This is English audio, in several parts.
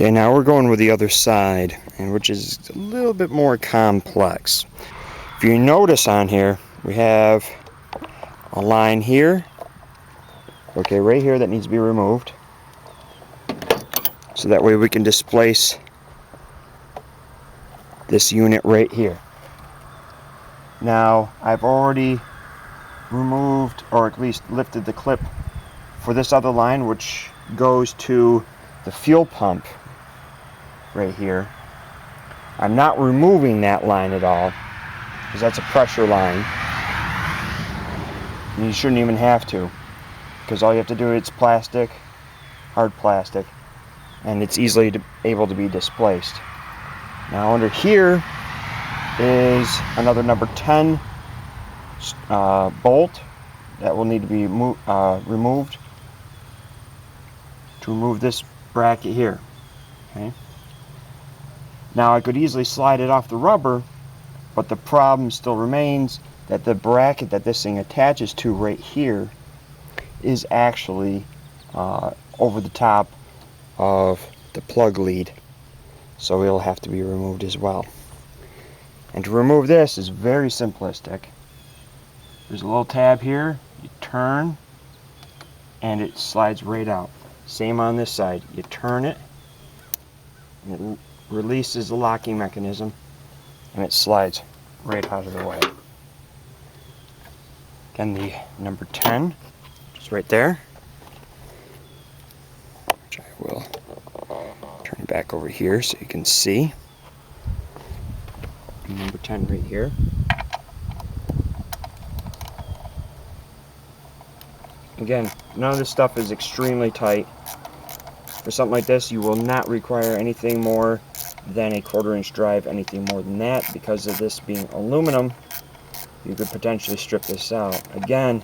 Okay, now we're going with the other side, and which is a little bit more complex. If you notice on here, we have a line here, okay, right here, that needs to be removed, so that way we can displace this unit right here. Now, I've already removed, or at least lifted the clip for this other line, which goes to the fuel pump right here. I'm not removing that line at all, because that's a pressure line, and you shouldn't even have to, because all you have to do, it's plastic, hard plastic, and it's easily able to be displaced. Now under here is another number 10 bolt that will need to be removed to remove this bracket here. Okay. Now I could easily slide it off the rubber, but the problem still remains that the bracket that this thing attaches to right here is actually over the top of the plug lead, so it'll have to be removed as well. And to remove this is very simplistic. There's a little tab here, you turn and it slides right out. Same on this side, you turn it and it releases the locking mechanism and it slides right out of the way. Again, the number 10 is right there, which I will turn back over here so you can see. Number 10 right here. Again, none of this stuff is extremely tight. For something like this, you will not require anything more than a 1/4 inch drive, anything more than that. Because of this being aluminum, you could potentially strip this out. Again,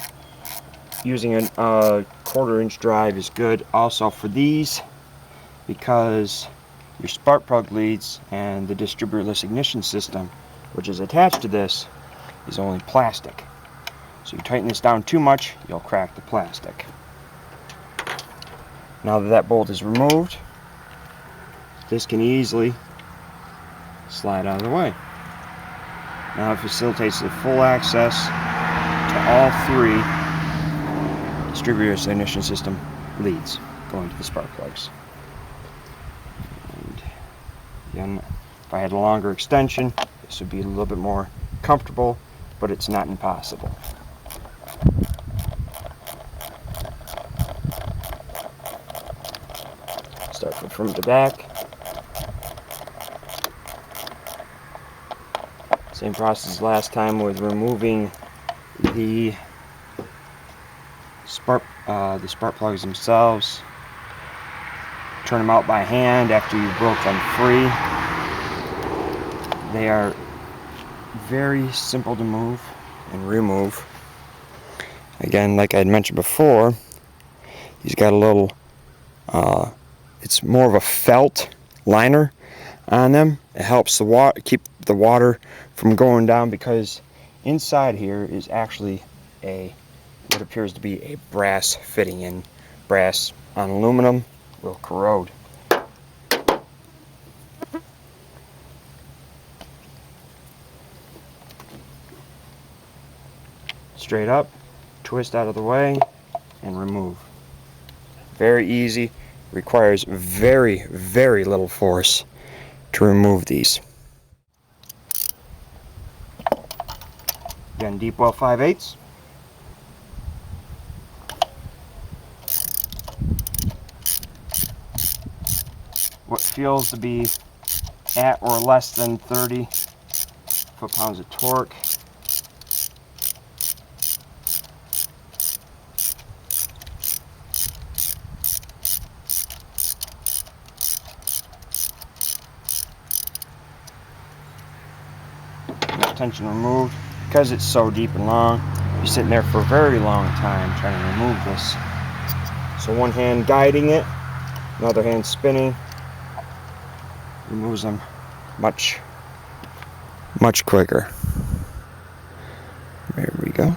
using a 1/4 inch drive is good. Also for these, because your spark plug leads and the distributorless ignition system, which is attached to this, is only plastic. So you tighten this down too much, you'll crack the plastic. Now that that bolt is removed, this can easily slide out of the way. Now it facilitates the full access to all 3 distributorless ignition system leads going to the spark plugs. And again, if I had a longer extension, this would be a little bit more comfortable, but it's not impossible. Start from front to back. Same process as last time with removing the spark plugs themselves. Turn them out by hand after you broke them free. They are very simple to move and remove. Again, like I had mentioned before, he's got a little, it's more of a felt liner on them. It helps the keep the water from going down, because inside here is actually what appears to be a brass fitting, and brass on aluminum will corrode. Straight up, twist out of the way, and remove. Very easy, requires very, very little force to remove these. Again, deep well 5/8. What feels to be at or less than 30 foot-pounds of torque. Tension removed. Because it's so deep and long, you're sitting there for a very long time trying to remove this. So one hand guiding it, another hand spinning, removes them much quicker. There we go.